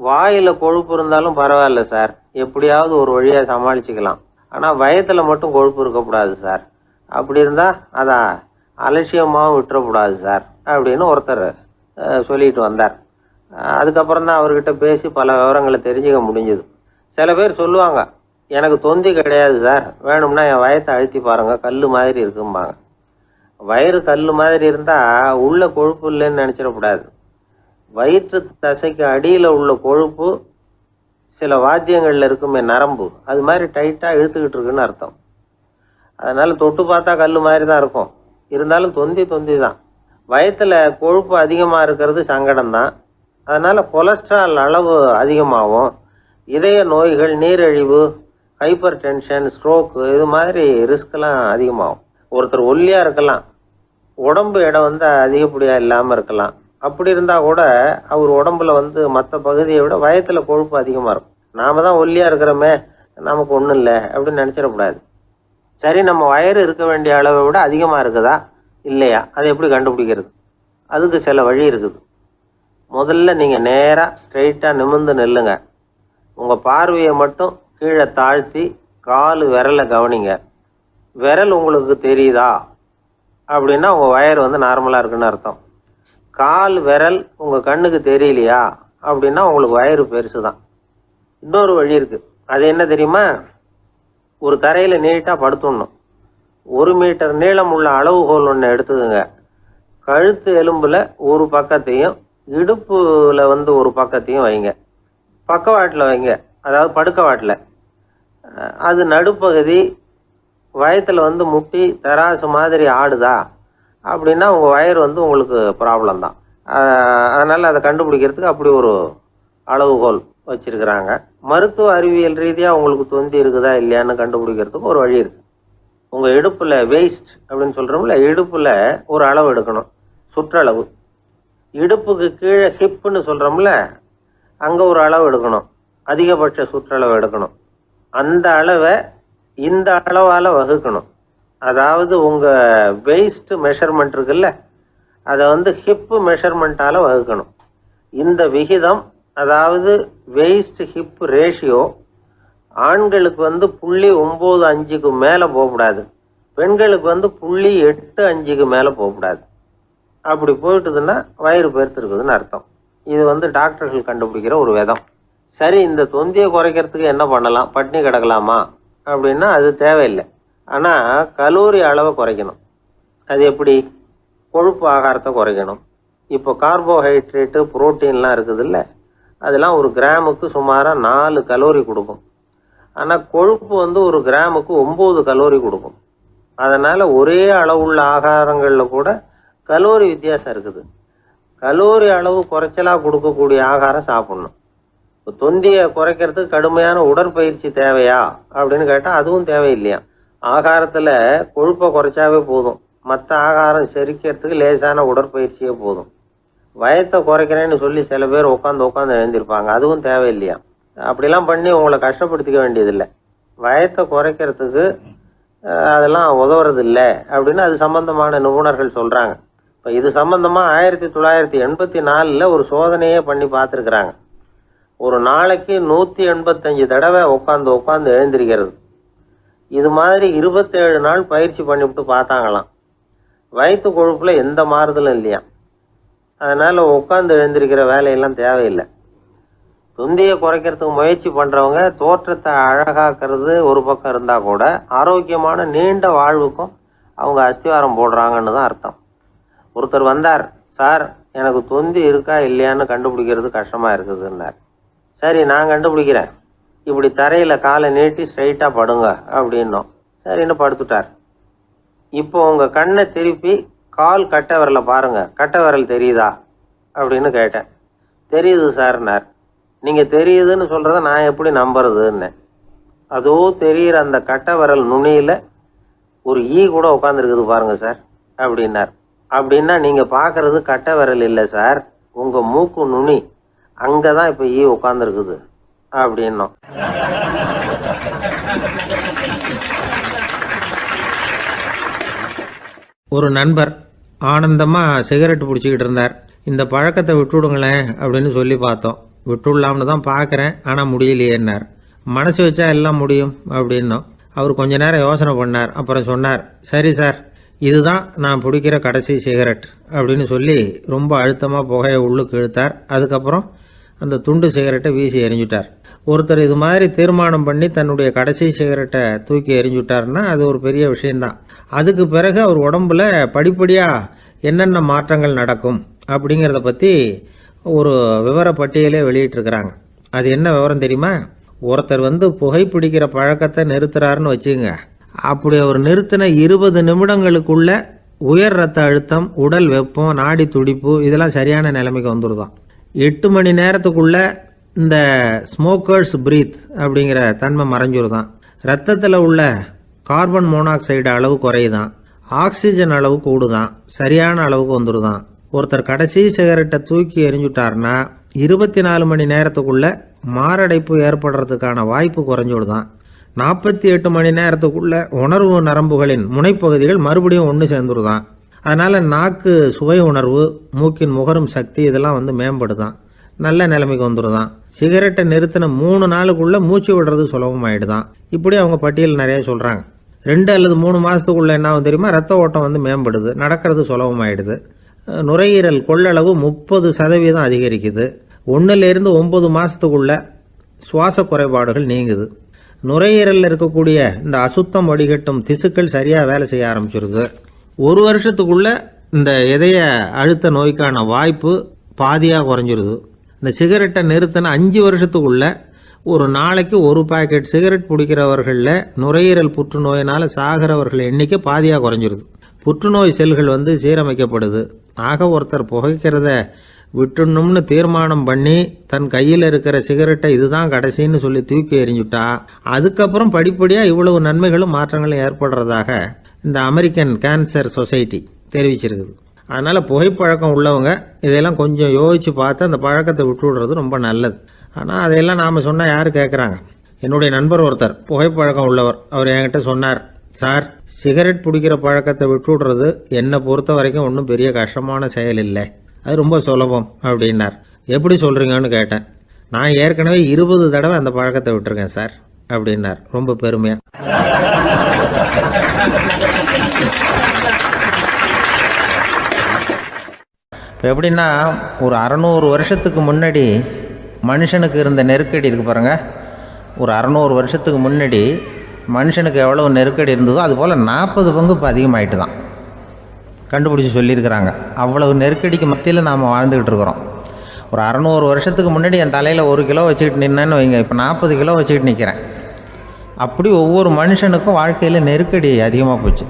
வாயில கொழுப்பு இருந்தாலும் பரவாயில்ல சார், எப்படியாவது ஒரு வழியா சமாளிச்சுக்கலாம். ஆனா வயத்துல மட்டும் கொழுப்பு இருக்கக்கூடாது சார். அப்படி இருந்தா அதை அலட்சியமாகவும் விட்டுறக்கூடாது சார் அப்படின்னு ஒருத்தர் சொல்லிட்டு வந்தார். அதுக்கப்புறம் தான் அவர்கிட்ட பேசி பல விவரங்களை தெரிஞ்சுக்க முடிஞ்சுது. சில பேர் சொல்லுவாங்க, எனக்கு தொந்தி கிடையாது சார், வேணும்னா என் வயத்தை அழுத்தி பாருங்க, கல் மாதிரி இருக்கும்பாங்க. வயிறு கல் மாதிரி இருந்தா உள்ள கொழுப்பு இல்லைன்னு நினைச்சிடக்கூடாது. வயிற்று தசைக்கு அடியில உள்ள கொழுப்பு சில வாத்தியங்கள்ல இருக்குமே நரம்பு, அது மாதிரி டைட்டா இழுத்துக்கிட்டு இருக்குன்னு அர்த்தம். அதனால தொட்டு பார்த்தா கல் மாதிரி தான் இருக்கும், இருந்தாலும் தொந்தி தான். வயத்துல கொழுப்பு அதிகமா இருக்கிறது சங்கடம் தான். அதனால கொலஸ்ட்ரால் அளவு அதிகமாகும். இதய நோய்கள், நீரிழிவு, ஹைப்பர் டென்ஷன், ஸ்ட்ரோக்கு, இது மாதிரி ரிஸ்க்லாம் அதிகமாகும். ஒருத்தர் ஒல்லியா இருக்கலாம், உடம்பு இடம் அதிகப்படியா இல்லாம இருக்கலாம். அப்படி இருந்தா கூட அவர் உடம்புல மற்ற பகுதியை விட வயத்துல கொழுப்பு அதிகமா இருக்கும். நாம தான் ஒல்லியா இருக்கிறோமே, நமக்கு ஒண்ணும் இல்லை அப்படின்னு நினைச்சிடக்கூடாது. சரி, நம்ம வயிறு இருக்க வேண்டிய அளவை விட அதிகமா இருக்குதா இல்லையா, அதை எப்படி கண்டுபிடிக்கிறது? அதுக்கு சில வழி இருக்குது. முதல்ல நீங்க நேரா ஸ்ட்ரெயிட்டா நிமிர்ந்து நில்லுங்க. உங்க பார்வையை மட்டும் கீழே தாழ்த்தி காலு விரலை கவனிங்க. விரல் உங்களுக்கு தெரியுதா அப்படின்னா உங்க வயர் நார்மலா இருக்குன்னு அர்த்தம். கால் விரல் உங்க கண்ணுக்கு தெரியலையா அப்படின்னா உங்களுக்கு வயிறு பெருசுதான். இன்னொரு வழி இருக்கு. அது என்ன தெரியுமா? ஒரு தரையில நீட்டா படுத்துடணும். 1 மீட்டர் நீளம் உள்ள அளவுகோல் ஒன்று எடுத்துக்கோங்க. கழுத்து எலும்புல ஒரு பக்கத்தையும் இடுப்புல ஒரு பக்கத்தையும் வைங்க. பக்கவாட்டில் வைங்க, அதாவது படுக்கவாட்டில். அது நடுப்பகுதி வயத்துல முட்டி தராசு மாதிரி ஆடுதா அப்படின்னா உங்க வயிறு உங்களுக்கு ப்ராப்ளம் தான். அதனால அதை கண்டுபிடிக்கிறதுக்கு அப்படி ஒரு அளவுகோல் வச்சிருக்கிறாங்க. மருத்துவ அறிவியல் ரீதியா உங்களுக்கு தொந்தி இருக்குதா இல்லையான்னு கண்டுபிடிக்கிறதுக்கு ஒரு வழி இருக்கு. உங்க இடுப்புல வெயிஸ்ட் அப்படின்னு சொல்றோம்ல, இடுப்புல ஒரு அளவு எடுக்கணும், சுற்றளவு. இடுப்புக்கு கீழே ஹிப்னு சொல்றோம்ல, அங்க ஒரு அளவு எடுக்கணும், அதிகபட்ச சுற்றளவு எடுக்கணும். அந்த அளவை இந்த அளவால வகுக்கணும். அதாவது உங்க வெயிஸ்ட் மெஷர்மெண்ட் இருக்குல்ல, அதை ஹிப் மெஷர்மெண்டால வகுக்கணும். இந்த விகிதம், அதாவது வெயிஸ்ட் ஹிப் ரேஷியோ, ஆண்களுக்கு 0.95க்கு மேல போகக்கூடாது, பெண்களுக்கு 0.85க்கு மேல போகக்கூடாது. அப்படி போயிட்டுதுன்னா வயிறு பெருத்திருக்குதுன்னு அர்த்தம். இது டாக்டர்கள் கண்டுபிடிக்கிற ஒரு விதம். சரி, இந்த தொந்தியை குறைக்கிறதுக்கு என்ன பண்ணலாம்? பட்னி கிடக்கலாமா அப்படின்னா அது தேவையில்லை. ஆனா கலோரி அளவை குறைக்கணும். அது எப்படி? கொழுப்பு ஆகாரத்தை குறைக்கணும். இப்போ கார்போஹைட்ரேட்டு, புரோட்டீன்லாம் இருக்குது இல்லை, அதெல்லாம் ஒரு கிராமுக்கு சுமாராக 4 கலோரி கொடுக்கும். ஆனால் கொழுப்பு ஒரு கிராமுக்கு 9 கலோரி கொடுக்கும். அதனால ஒரே அளவுள்ள ஆகாரங்களில் கூட கலோரி வித்தியாசம் இருக்குது. கலோரி அளவு குறைச்சலாக கொடுக்கக்கூடிய ஆகாரம் சாப்பிடணும். இப்போ தொந்தியை குறைக்கிறதுக்கு கடுமையான உடற்பயிற்சி தேவையா அப்படின்னு கேட்டால் அதுவும் தேவையில்லையா. ஆகாரத்தில் கொழுப்பை குறைச்சாவே போதும், மற்ற ஆகாரம் செரிக்கிறதுக்கு லேசான உடற்பயிற்சியே போதும். வயத்தை குறைக்கிறேன்னு சொல்லி சில பேர் உட்காந்து எழுந்திருப்பாங்க, அதுவும் தேவையில்லையா. அப்படிலாம் பண்ணி உங்களை கஷ்டப்படுத்திக்க வேண்டியதில்லை. வயத்தை குறைக்கிறதுக்கு அதெல்லாம் உதவுறது இல்லை அப்படின்னு அது சம்பந்தமான நிபுணர்கள் சொல்றாங்க. இப்போ இது சம்பந்தமா 1984 ஒரு சோதனையே பண்ணி பார்த்துருக்குறாங்க. ஒரு நாளைக்கு 185 தடவை உட்காந்து எழுந்திருக்கிறது. இது மாதிரி 27 நாள் பயிற்சி பண்ணிவிட்டு பார்த்தாங்களாம். வயிற்று கொழுப்புல எந்த மாறுதலும் இல்லையா. அதனால உட்காந்து எழுந்திருக்கிற வேலையெல்லாம் தேவையில்லை. தொந்தியை குறைக்கிறதுக்கு முயற்சி பண்றவங்க தோற்றத்தை அழகாக்குறது ஒரு பக்கம் இருந்தா கூட ஆரோக்கியமான நீண்ட வாழ்வுக்கும் அவங்க அஸ்திவாரம் போடுறாங்கன்னு தான் அர்த்தம். ஒருத்தர் வந்தார், சார் எனக்கு தொந்தி இருக்கா இல்லையான்னு கண்டுபிடிக்கிறது கஷ்டமா இருக்குதுன்னார். சரி, நான் கண்டுபிடிக்கிறேன், இப்படி தரையில காலை நீட்டி ஸ்ட்ரைட்டா படுங்க அப்படின்னோம். சரின்னு படுத்துட்டார். இப்போ உங்க கண்ணை திருப்பி கால் கட்டை விரலை பாருங்க, கட்டை விரல் தெரியுதா அப்படின்னு கேட்டேன். தெரியுது சார்னார். நீங்க தெரியுதுன்னு சொல்றத நான் எப்படி நம்புறதுன்னு. அதோ தெரியுற அந்த கட்டை விரல் நுனியில ஒரு ஈ கூட உட்காந்துருக்குது பாருங்க சார் அப்படின்னார். அப்படின்னா நீங்க பாக்குறது கட்டை விரல் இல்லை சார், உங்க மூக்கு நுனி, அங்கதான் இப்ப ஈ உட்காந்துருக்குது அப்படின்னோம். ஒரு நண்பர் ஆனந்தமா சிகரெட் பிடிச்சிக்கிட்டு இருந்தார். இந்த பழக்கத்தை விட்டுவிடுங்களேன் அப்படின்னு சொல்லி பார்த்தோம். விட்டுடலாம்னு தான் பார்க்குறேன், ஆனால் முடியலையேன்னார். மனசு வச்சா எல்லாம் முடியும் அப்படின்னோம். அவர் கொஞ்ச நேரம் யோசனை பண்ணார். அப்புறம் சொன்னார், சரி சார், இதுதான் நான் பிடிக்கிற கடைசி சிகரெட் அப்படின்னு சொல்லி ரொம்ப அழுத்தமாக புகையை உள்ளுக்கு இழுத்தார். அதுக்கப்புறம் அந்த துண்டு சிகரெட்டை வீசி எறிஞ்சுட்டார். ஒருத்தர் இது மாதிரி தீர்மானம் பண்ணி தன்னுடைய கடைசி சிகரெட்டை தூக்கி எறிஞ்சுட்டார்னா அது ஒரு பெரிய விஷயம்தான். அதுக்கு பிறகு அவர் உடம்புல படிப்படியாக என்னென்ன மாற்றங்கள் நடக்கும் அப்படிங்கிறத பற்றி ஒரு விவர பட்டியலே வெளியிட்டிருக்கிறாங்க. அது என்ன விவரம் தெரியுமா? ஒருத்தர் புகைப்பிடிக்கிற பழக்கத்தை நிறுத்துறாருன்னு வச்சுங்க. அப்படி அவர் நிறுத்தின 20 நிமிடங்களுக்குள்ள உயர் ரத்த அழுத்தம், உடல் வெப்பம், நாடி துடிப்பு இதெல்லாம் சரியான நிலைமைக்கு வந்துடுதான். 8 மணி நேரத்துக்குள்ள இந்த ஸ்மோக்கர்ஸ் பிரீத் அப்படிங்கிற தன்மை மறைஞ்சிருதான். ரத்தத்தில் உள்ள கார்பன் மோனாக்சைடு அளவு குறையுதான், ஆக்சிஜன் அளவு கூடுதான், சரியான அளவுக்கு வந்துடுதான். ஒருத்தர் கடைசி சிகரெட்டை தூக்கி எறிஞ்சுட்டார்னா 24 மணி நேரத்துக்குள்ள மாரடைப்பு ஏற்படுறதுக்கான வாய்ப்பு குறைஞ்சுடுதான். 48 மணி நேரத்துக்குள்ள உணர்வு நரம்புகளின் முனைப்பகுதிகள் மறுபடியும் ஒன்று சேர்ந்துருதான். அதனால நாக்கு சுவை உணர்வு, மூக்கின் முகரும் சக்தி இதெல்லாம் மேம்படுதான், நல்ல நிலைமைக்கு வந்துடுதான். சிகரெட்டை நிறுத்தின 3 நாளுக்குள்ள மூச்சு விடுறது சுலபமாயிடுதான். இப்படி அவங்க பட்டியல் நிறைய சொல்றாங்க. 2 அல்லது 3 மாசத்துக்குள்ள என்ன ஆகும் தெரியுமா? ரத்த ஓட்டம் மேம்படுது, நடக்கிறது சுலபமாயிடுது. நுரையீரல் கொள்ளளவு 30% அதிகரிக்குது. 1லிருந்து 9 மாசத்துக்குள்ள சுவாச குறைபாடுகள் நீங்குது. நுரையீரலில் இருக்கக்கூடிய இந்த அசுத்தம் வடிகட்டும் திசுக்கள் சரியாக வேலை செய்ய ஆரம்பிச்சிருது. 1 வருஷத்துக்குள்ள இந்த இதய அழுத்த நோய்க்கான வாய்ப்பு பாதியாக குறைஞ்சிருது. இந்த சிகரெட்டை நிறுத்தின 5 வருஷத்துக்குள்ள ஒரு நாளைக்கு 1 பாக்கெட் சிகரெட் பிடிக்கிறவர்களில் நுரையீரல் புற்றுநோயினால் சாகிறவர்கள் எண்ணிக்கை பாதியாக குறைஞ்சிருது. புற்றுநோய் செல்கள் சீரமைக்கப்படுது. ஆக ஒருத்தர் புகைக்கிறத விட்டுணும்னு தீர்மானம் பண்ணி தன் கையில் இருக்கிற சிகரெட்டை இதுதான் கடைசின்னு சொல்லி தூக்கி எறிஞ்சுட்டா அதுக்கப்புறம் படிப்படியாக இவ்வளவு நன்மைகளும் மாற்றங்களும் ஏற்படுறதாக இந்த அமெரிக்கன் கேன்சர் சொசைட்டி தெரிவிச்சிருக்குது. அதனால புகைப்பழக்கம் உள்ளவங்க இதெல்லாம் கொஞ்சம் யோசிச்சு பார்த்து அந்த பழக்கத்தை விட்டு விடுறது ரொம்ப நல்லது. ஆனால் அதையெல்லாம் நாம் சொன்னால் யார் கேட்குறாங்க? என்னுடைய நண்பர் ஒருத்தர் புகைப்பழக்கம் உள்ளவர், அவர் என்கிட்ட சொன்னார், சார், சிகரெட் பிடிக்கிற பழக்கத்தை விட்டு விடுறது என்னை பொறுத்த வரைக்கும் ஒன்றும் பெரிய கஷ்டமான செயல் இல்லை, அது ரொம்ப சுலபம் அப்படின்னார். எப்படி சொல்கிறீங்கன்னு கேட்டேன். நான் ஏற்கனவே 20 தடவை அந்த பழக்கத்தை விட்டுருக்கேன் சார் அப்படின்னார் ரொம்ப பெருமையாக. இப்போ எப்படின்னா, ஒரு 600 வருஷத்துக்கு முன்னாடி மனுஷனுக்கு இருந்த நெருக்கடி இருக்கு பாருங்க. ஒரு 600 வருஷத்துக்கு முன்னாடி மனுஷனுக்கு எவ்வளோ நெருக்கடி இருந்ததோ அதுபோல் 40 பங்கு இப்போ அதிகமாகிட்டு தான் கண்டுபிடிச்சி சொல்லியிருக்கிறாங்க. அவ்வளவு நெருக்கடிக்கு மத்தியில் நாம் வாழ்ந்துக்கிட்டு இருக்கிறோம். ஒரு 600 வருஷத்துக்கு முன்னாடி என் தலையில் 1 கிலோ வச்சுக்கிட்டு நின்னேன்னு வைங்க, இப்போ 40 கிலோ வச்சுக்கிட்டு நிற்கிறேன். அப்படி ஒவ்வொரு மனுஷனுக்கும் வாழ்க்கையில் நெருக்கடி அதிகமாக போச்சு.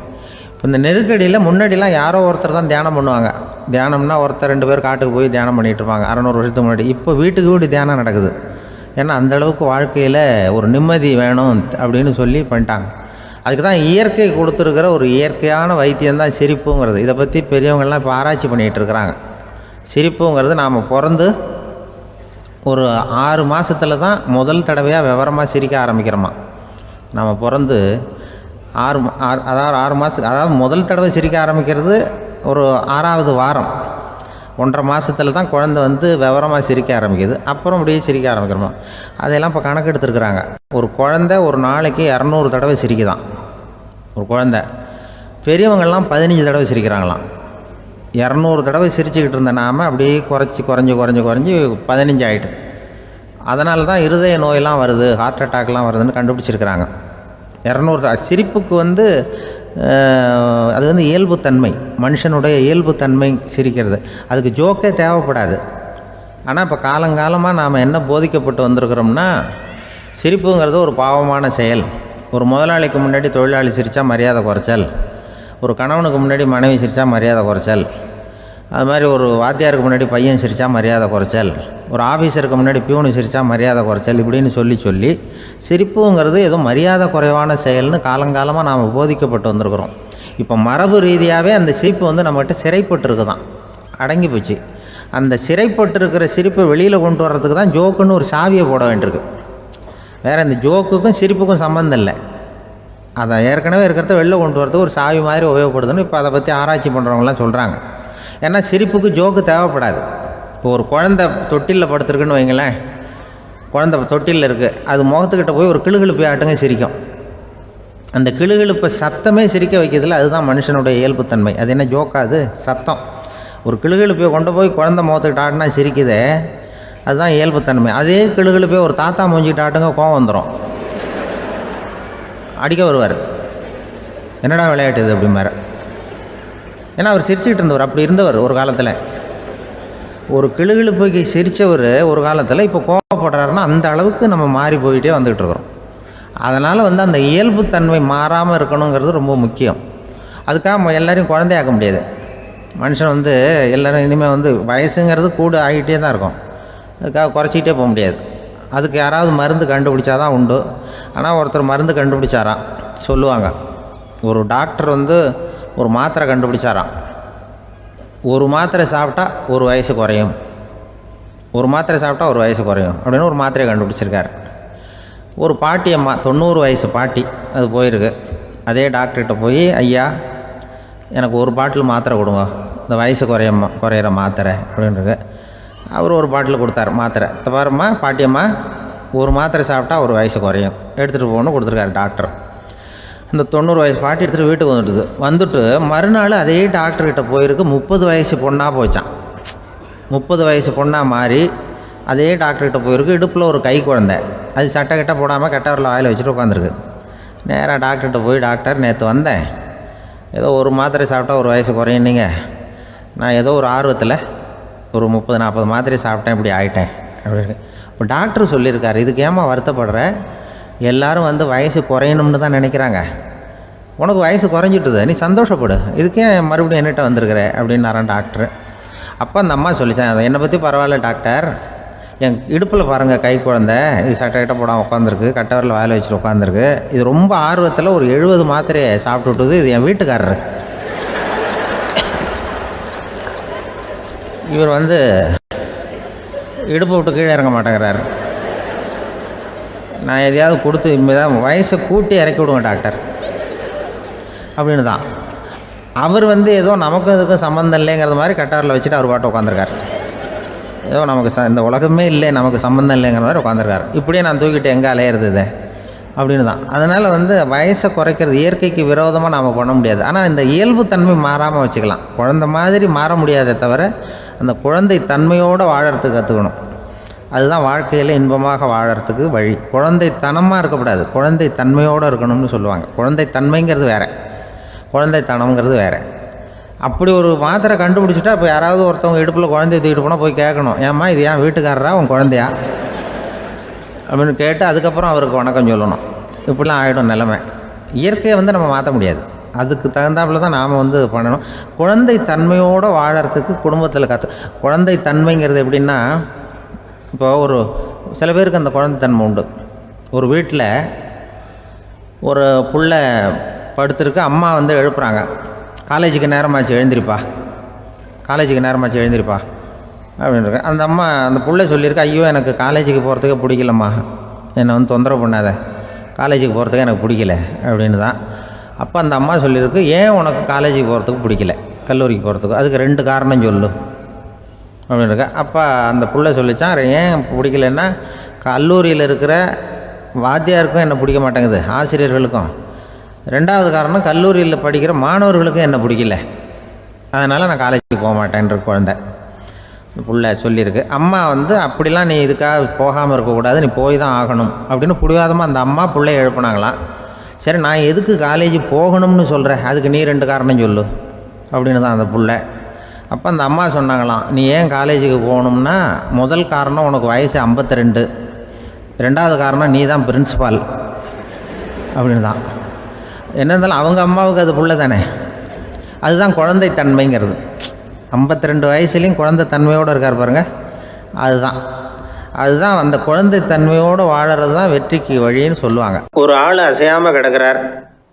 இப்போ இந்த நெருக்கடியில் முன்னாடிலாம் யாரோ ஒருத்தர் தான் தியானம் பண்ணுவாங்க. தியானம்னா ஒருத்தர் 2 பேர் காட்டுக்கு போய் தியானம் பண்ணிகிட்டு இருப்பாங்க 600 வருஷத்துக்கு முன்னாடி. இப்போ வீட்டுக்கு வீடு தியானம் நடக்குது. ஏன்னா அந்தளவுக்கு வாழ்க்கையில் ஒரு நிம்மதி வேணும் அப்படின்னு சொல்லி பண்ணிட்டாங்க. அதுக்கு தான் இயற்கை கொடுத்துருக்கிற ஒரு இயற்கையான வைத்தியம்தான் சிரிப்புங்கிறது. இதை பற்றி பெரியவங்கள்லாம் இப்போ ஆராய்ச்சி பண்ணிகிட்டு இருக்கிறாங்க. சிரிப்புங்கிறது நாம் பிறந்து ஒரு 6 மாதத்தில் தான் முதல் தடவையாக விவரமாக சிரிக்க ஆரம்பிக்கிறோமா. நாம் பிறந்து 6 மாதத்துக்கு, அதாவது முதல் தடவை சிரிக்க ஆரம்பிக்கிறது ஒரு 6ஆவது வாரம், 1.5 மாதத்தில் தான் குழந்தை விவரமாக சிரிக்க ஆரம்பிக்குது. அப்புறம் அப்படியே சிரிக்க ஆரம்பிக்கிறோமா. அதெல்லாம் இப்போ கணக்கு எடுத்துருக்குறாங்க. ஒரு குழந்தை ஒரு நாளைக்கு 200 தடவை சிரிக்குதான் ஒரு குழந்தை. பெரியவங்கள்லாம் 15 தடவை சிரிக்கிறாங்களாம். 200 தடவை சிரிச்சுக்கிட்டு இருந்த நாம் அப்படியே குறைஞ்சி 15 ஆகிட்டு. அதனால தான் இருதய நோயெல்லாம் வருது, ஹார்ட் அட்டாக்லாம் வருதுன்னு கண்டுபிடிச்சிருக்கிறாங்க. 200 சிரிப்புக்கு அது இயல்புத்தன்மை, மனுஷனுடைய இயல்புத்தன்மை சிரிக்கிறது. அதுக்கு ஜோக்கே தேவைப்படாது. ஆனால் இப்போ காலங்காலமாக நாம் என்ன போதிக்கப்பட்டு வந்திருக்கிறோம்னா, சிரிப்புங்கிறது ஒரு பாவமான செயல். ஒரு முதலாளிக்கு முன்னாடி தொழிலாளி சிரித்தா மரியாதை குறைச்சல், ஒரு கணவனுக்கு முன்னாடி மனைவி சிரித்தா மரியாதை குறைச்சல், அது மாதிரி ஒரு வாத்தியாருக்கு முன்னாடி பையன் சிரித்தா மரியாதை குறைச்சல், ஒரு ஆஃபீஸருக்கு முன்னாடி பியூனு சிரித்தா மரியாதை குறைச்சல், இப்படின்னு சொல்லி சிரிப்புங்கிறது ஏதோ மரியாதை குறைவான செயல்னு காலங்காலமாக நாம் போதிக்கப்பட்டு வந்திருக்கிறோம். இப்போ மரபு ரீதியாகவே அந்த சிரிப்பு நம்மகிட்ட சிறைப்பட்டு தான், அடங்கி போச்சு. அந்த சிறைப்பட்டிருக்கிற சிரிப்பை வெளியில் கொண்டு வர்றதுக்கு தான் ஜோக்குன்னு ஒரு சாவியை போட வேண்டியிருக்கு. வேறு இந்த ஜோக்குக்கும் சிரிப்புக்கும் சம்மந்தம் இல்லை. அதை ஏற்கனவே இருக்கிறத வெளில கொண்டு வரதுக்கு ஒரு சாவி மாதிரி உபயோகப்படுதுன்னு இப்போ அதை பற்றி ஆராய்ச்சி பண்ணுறவங்களாம் சொல்கிறாங்க. ஏன்னா சிரிப்புக்கு ஜோக்கு தேவைப்படாது. இப்போ ஒரு குழந்தை தொட்டிலில் படுத்துருக்குன்னு வைங்களேன், குழந்தை தொட்டிலில் இருக்குது, அது முகத்துக்கிட்ட போய் ஒரு கிளுகிழுப்பை ஆட்டுங்க சிரிக்கும். அந்த கிளுகிழுப்பை சத்தமே சிரிக்க வைக்கிறதுல அதுதான் மனுஷனுடைய இயல்புத்தன்மை. அது என்ன ஜோக்காது? சத்தம். ஒரு கிளுகிழுப்பையை கொண்டு போய் குழந்தை முகத்துக்கிட்ட ஆட்டினா சிரிக்குதே, அதுதான் இயல்புத்தன்மை. அதே கிளுகிழுப்பையை ஒரு தாத்தா மூஞ்சிக்கிட்ட ஆட்டுங்க, கோவம் வந்துடும், அடிக்க வருவார். என்னடா விளையாட்டு இது அப்படிம்பார். ஏன்னா அவர் சிரிச்சுக்கிட்டு இருந்தவர், அப்படி இருந்தவர் ஒரு காலத்தில். ஒரு கிளுகிழுப்பைக்கு சிரித்தவர் ஒரு காலத்தில் இப்போ கோவப்படுறாருன்னா அந்த அளவுக்கு நம்ம மாறி போயிட்டே வந்துக்கிட்டு இருக்கிறோம். அதனால் அந்த இயல்புத்தன்மை மாறாமல் இருக்கணுங்கிறது ரொம்ப முக்கியம். அதுக்காக எல்லோரையும் குழந்தையாக்க முடியாது. மனுஷன் எல்லோரும் இனிமேல் வயசுங்கிறது கூட ஆகிட்டே தான் இருக்கும். அதுக்காக குறைச்சிக்கிட்டே போக முடியாது. அதுக்கு யாராவது மருந்து கண்டுபிடிச்சா தான் உண்டு. ஆனால் ஒருத்தர் மருந்து கண்டுபிடிச்சாராம், சொல்லுவாங்க. ஒரு டாக்டர் ஒரு மாத்திரை கண்டுபிடிச்சாராம். ஒரு மாத்திரை சாப்பிட்டா ஒரு வயசு குறையும், ஒரு மாத்திரை சாப்பிட்டா ஒரு வயசு குறையும் அப்படின்னு ஒரு மாத்திரையை கண்டுபிடிச்சிருக்காரு. ஒரு பாட்டி அம்மா, 90 வயசு பாட்டி, அது போயிருக்கு. அதே டாக்டர்கிட்ட போய், ஐயா எனக்கு ஒரு பாட்டில் மாத்திரை கொடுங்க, இந்த வயசு குறையிற மாத்திரை அப்படின்றது. அவர் ஒரு பாட்டில் கொடுத்தார் மாத்திரை. பாரும்மா பாட்டியம்மா, ஒரு மாத்திரை சாப்பிட்டா ஒரு வயசு குறையும், எடுத்துகிட்டு போகணும்னு கொடுத்துருக்காரு டாக்டர். இந்த 90 வயசு பாட்டி எடுத்துகிட்டு வீட்டுக்கு வந்துட்டு மறுநாள் அதே டாக்டர்கிட்ட போயிருக்கு. 30 வயசு பொண்ணாக போச்சான். 30 வயசு பொண்ணாக மாறி அதே டாக்டர்கிட்ட போயிருக்கு. இடுப்பில் ஒரு கை குழந்தை, அது சட்டை கிட்ட போடாமல் கட்டவரில் வாயில் வச்சுட்டு உட்காந்துருக்கு. நேராக டாக்டர்கிட்ட போய், டாக்டர் நேற்று வந்தேன், ஏதோ ஒரு மாத்திரை சாப்பிட்டா ஒரு வயசு குறையுன்னீங்க, நான் ஏதோ ஒரு ஆர்வத்தில் ஒரு 30-40 மாத்திரை சாப்பிட்டேன், இப்படி ஆகிட்டேன் அப்படின்னு. இப்போ டாக்டர் சொல்லியிருக்காரு, இதுக்கு ஏமா வருத்தப்படுற, எல்லோரும் வயசு குறையணும்னு தான் நினைக்கிறாங்க, உனக்கு வயசு குறைஞ்சிட்டுது, நீ சந்தோஷப்படு, இதுக்கே மறுபடியும் என்னகிட்ட வந்திருக்கிற அப்படின்னாரான் டாக்டர். அப்போ அந்த அம்மா சொல்லித்தான், என்னை பற்றி பரவாயில்ல டாக்டர், என் இடுப்பில் பாருங்கள் கை குழந்தை, இது சட்டை கிட்ட போடாமல் உட்காந்துருக்கு, கட்டவரில் வாயில் வச்சுட்டு உட்காந்துருக்கு, இது ரொம்ப ஆர்வத்தில் ஒரு 70 மாத்திரையை சாப்பிட்டு விட்டுது, இது என் வீட்டுக்காரரு. இவர் இடுப்பை விட்டு கீழே இறங்க மாட்டேங்கிறாரு. நான் எதையாவது கொடுத்து இனிமேதான் வயசை கூட்டி இறக்கி விடுவேன் டாக்டர் அப்படின்னு தான். அவர் ஏதோ நமக்கும் இதுக்கும் சம்மந்தம் இல்லைங்கிறது மாதிரி கட்டாரில் வச்சுட்டு அவர் பாட்டு உட்காந்துருக்கார். ஏதோ நமக்கு இந்த உலகமே இல்லை, நமக்கு சம்மந்தம் இல்லைங்கிற மாதிரி உட்காந்துருக்காரு. இப்படியே நான் தூக்கிட்டு எங்கே அலையிறது இது அப்படின்னு தான். அதனால் வயசை குறைக்கிறது இயற்கைக்கு விரோதமாக நாம் பண்ண முடியாது. ஆனால் இந்த இயல்புத்தன்மை மாறாமல் வச்சுக்கலாம். குழந்தை மாதிரி மாற முடியாதே தவிர அந்த குழந்தை தன்மையோடு வாழறதுக்கு கற்றுக்கணும். அதுதான் வாழ்க்கையில் இன்பமாக வாழறதுக்கு வழி. குழந்தைத்தனமாக இருக்கக்கூடாது, குழந்தை தன்மையோடு இருக்கணும்னு சொல்லுவாங்க. குழந்தை தன்மைங்கிறது வேறு, குழந்தைத்தனம்ங்கிறது வேறு. அப்படி ஒரு மாத்திரை கண்டுபிடிச்சிட்டா இப்போ யாராவது ஒருத்தவங்க இடுப்பில் குழந்தைய தூக்கிட்டு போனால் போய் கேட்கணும், ஏம்மா இது ஏன் வீட்டுக்காரரா உன் குழந்தையா அப்படின்னு கேட்டு அதுக்கப்புறம் அவருக்கு வணக்கம் சொல்லணும். இப்படிலாம் ஆகிடும் நிலைமை. இயற்கையை நம்ம மாற்ற முடியாது, அதுக்கு தகுந்தாப்பில் தான் நாம் பண்ணணும். குழந்தை தன்மையோடு வாழறதுக்கு குடும்பத்தில் குழந்தை தன்மைங்கிறது எப்படின்னா, இப்போ ஒரு சில பேருக்கு அந்த குழந்தைத்தன்மை உண்டு. ஒரு வீட்டில் ஒரு புள்ள படுத்துருக்கு, அம்மா எழுப்புறாங்க, காலேஜுக்கு நேரமாச்சு எழுந்திரிப்பா, காலேஜுக்கு நேரமாச்சு எழுந்திரிப்பா அப்படின்ட்டு. அந்த அம்மா அந்த புள்ளை சொல்லியிருக்கு, ஐயோ எனக்கு காலேஜுக்கு போகிறதுக்கே பிடிக்கலம்மா, என்னை தொந்தரவு பண்ணாத, காலேஜுக்கு போகிறதுக்கு எனக்கு பிடிக்கல அப்படின்னு தான். அப்போ அந்த அம்மா சொல்லியிருக்கு, ஏன் உனக்கு காலேஜுக்கு போகிறதுக்கு பிடிக்கல, கல்லூரிக்கு போகிறதுக்கு, அதுக்கு 2 காரணம் சொல்லு அப்படின்னு இருக்க. அப்போ அந்த புள்ளை சொல்லிச்சான், ஏன் பிடிக்கலன்னா, கல்லூரியில் இருக்கிற வாத்தியாருக்கும் என்ன பிடிக்க மாட்டேங்குது, ஆசிரியர்களுக்கும். 2வது காரணம், கல்லூரியில் படிக்கிற மாணவர்களுக்கும் என்ன பிடிக்கல, அதனால் நான் காலேஜுக்கு போக மாட்டேன்ற குழந்தை புள்ள சொல்லியிருக்கு. அம்மா அப்படிலாம் நீ இதுக்காக போகாமல் இருக்கக்கூடாது, நீ போய் தான் ஆகணும் அப்படின்னு பிடிவாதமாக அந்த அம்மா பிள்ளைய எழுப்புனாங்களாம். சரி நான் எதுக்கு காலேஜ் போகணும்னு சொல்கிறேன், அதுக்கு நீ 2 காரணம் சொல்லு அப்படின்னு தான் அந்த புள்ள. அப்போ அந்த அம்மா சொன்னாங்களாம், நீ ஏன் காலேஜுக்கு போகணும்னா, முதல் காரணம் உனக்கு வயசு 52, 2வது காரணம் நீ தான் பிரின்சிபால் அப்படின்னு தான். என்ன இருந்தாலும் அவங்க அம்மாவுக்கு அது புள்ள தானே, அதுதான் குழந்தைத்தன்மைங்கிறது. 52 வயசுலேயும் குழந்தைத்தன்மையோடு இருக்கார் பாருங்கள், அதுதான் அந்த குழந்தைத்தன்மையோடு வாழறது தான் வெற்றிக்கு வழின்னு சொல்லுவாங்க. ஒரு ஆள் அசையாமல் கிடக்கிறார்,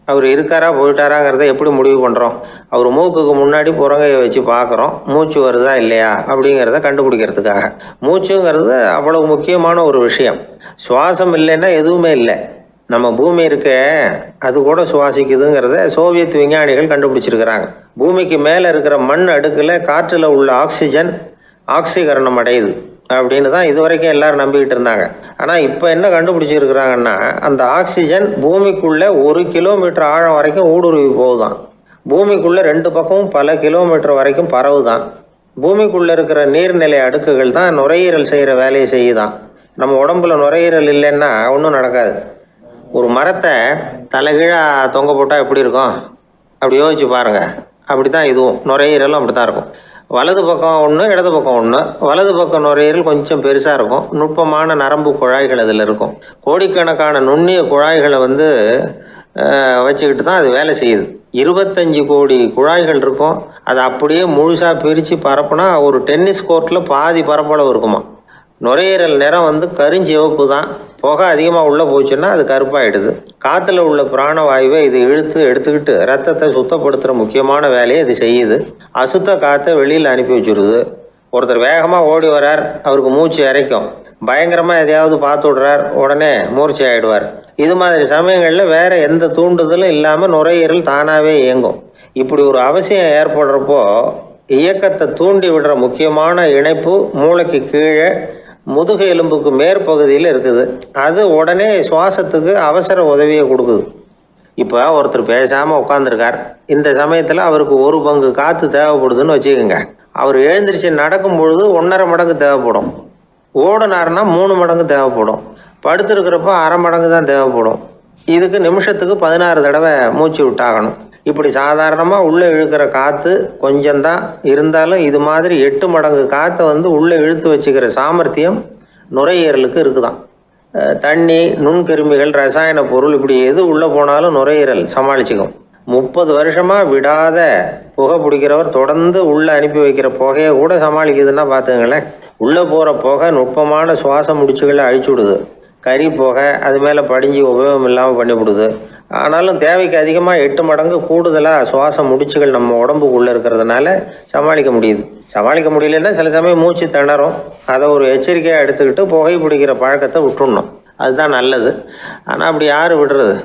அவர் இருக்காரா போயிட்டாராங்கிறத எப்படி முடிவு பண்ணுறோம்? அவர் மூக்குக்கு முன்னாடி புறங்கையை வச்சு பார்க்குறோம், மூச்சு வருதா இல்லையா அப்படிங்கிறத கண்டுபிடிக்கிறதுக்காக. மூச்சுங்கிறது அவ்வளவு முக்கியமான ஒரு விஷயம். சுவாசம் இல்லைன்னா எதுவுமே இல்லை. நம்ம பூமி இருக்க அது கூட சுவாசிக்குதுங்கிறத சோவியத் விஞ்ஞானிகள் கண்டுபிடிச்சிருக்கிறாங்க. பூமிக்கு மேலே இருக்கிற மண் அடுக்கில் காற்றில் உள்ள ஆக்சிஜன் ஆக்சிகரணம் அடையுது அப்படின்னு தான் இதுவரைக்கும் எல்லாரும் நம்பிக்கிட்டு இருந்தாங்க. ஆனால் இப்போ என்ன கண்டுபிடிச்சிருக்கிறாங்கன்னா, அந்த ஆக்சிஜன் பூமிக்குள்ளே 1 கிலோமீட்டர் ஆழம் வரைக்கும் ஊடுருவி போகுதான். பூமிக்குள்ளே 2 பக்கமும் பல கிலோமீட்டர் வரைக்கும் பரவுதான். பூமிக்குள்ளே இருக்கிற நீர்நிலை அடுக்குகள் தான் நுரையீரல் செய்கிற வேலையை செய்யுதான். நம்ம உடம்புல நுரையீரல் இல்லைன்னா ஒன்றும் நடக்காது. ஒரு மரத்தை தலைகீழாக தொங்க போட்டால் எப்படி இருக்கும் அப்படி யோசிச்சு பாருங்கள். அப்படி தான் இதுவும் நுரையீரலும் அப்படி தான் இருக்கும். வலது பக்கம் ஒன்று, இடது பக்கம் ஒன்று. வலது பக்கம் நுரையீரல் கொஞ்சம் பெருசாக இருக்கும். நுட்பமான நரம்பு குழாய்கள் அதில் இருக்கும். கோடிக்கணக்கான நுண்ணிய குழாய்களை வச்சுக்கிட்டு தான் அது வேலை செய்யுது. 25 கோடி குழாய்கள் இருக்கும். அதை அப்படியே முழுசாக பிரித்து பரப்புனா ஒரு டென்னிஸ் கோர்ட்டில் பாதி பரப்பளவு இருக்குமா. நுரையீரல் நிறம் கருஞ்சிவப்பு தான். புகை அதிகமாக உள்ளே போச்சுன்னா அது கருப்பாயிடுது. காற்றுல உள்ள பிராணவாயுவை இது எடுத்துக்கிட்டு ரத்தத்தை சுத்தப்படுத்துகிற முக்கியமான வேலையை இது செய்யுது. அசுத்த காற்றை வெளியில் அனுப்பி வச்சுருது. ஒருத்தர் வேகமாக ஓடி வரார், அவருக்கு மூச்சு இறைக்கும். பயங்கரமாக எதையாவது பார்த்து விடுறார், உடனே மூர்ச்சி ஆகிடுவார். இது மாதிரி சமயங்களில் வேறு எந்த தூண்டுதலும் இல்லாமல் நுரையீரல் தானாகவே இயங்கும். இப்படி ஒரு அவசியம் ஏற்படுறப்போ இயக்கத்தை தூண்டி விடுற முக்கியமான இணைப்பு மூளைக்கு கீழே முதுகு எலும்புக்கு மேற்பகுதியில் இருக்குது. அது உடனே சுவாசத்துக்கு அவசர உதவியை கொடுக்குது. இப்போ ஒருத்தர் பேசாமல் உட்காந்துருக்கார். இந்த சமயத்தில் அவருக்கு 1 பங்கு காற்று தேவைப்படுதுன்னு வச்சுக்கோங்க. அவர் எழுந்திரிச்சு நடக்கும் பொழுது 1.5 மடங்கு தேவைப்படும். ஓடினார்னா 3 மடங்கு தேவைப்படும். படுத்துருக்கிறப்ப 1/2 மடங்கு தான் தேவைப்படும். இதுக்கு நிமிஷத்துக்கு 16 தடவை மூச்சு விட்டாகணும். இப்படி சாதாரணமாக உள்ளே இழுக்கிற காற்று கொஞ்சம்தான் இருந்தாலும் இது மாதிரி 8 மடங்கு காற்றை உள்ளே இழுத்து வச்சுக்கிற சாமர்த்தியம் நுரையீரலுக்கு இருக்குதான். தண்ணி, நுண்கிருமிகள், ரசாயன பொருள் இப்படி எது உள்ளே போனாலும் நுரையீரல் சமாளிச்சுக்கும். 30 வருஷமாக விடாத புகை பிடிக்கிறவர் தொடர்ந்து உள்ளே அனுப்பி வைக்கிற புகையை கூட சமாளிக்குதுன்னா பார்த்துங்களேன். உள்ளே போகிற புகை நுட்பமான சுவாச முடிச்சுகளை அழிச்சு விடுது. கறி புகை அது மேலே படிஞ்சு உபயோகம் இல்லாமல் பண்ணிவிடுது. ஆனாலும் தேவைக்கு அதிகமாக 8 மடங்கு கூடுதலாக சுவாச முடிச்சுகள் நம்ம உடம்புக்குள்ளே இருக்கிறதுனால சமாளிக்க முடியுது. சமாளிக்க முடியலன்னா சில சமயம் மூச்சு திணறும். அதை ஒரு எச்சரிக்கையாக எடுத்துக்கிட்டு புகை பிடிக்கிற பழக்கத்தை விட்டுடணும். அதுதான் நல்லது. ஆனால் அப்படி யார் விடுறது?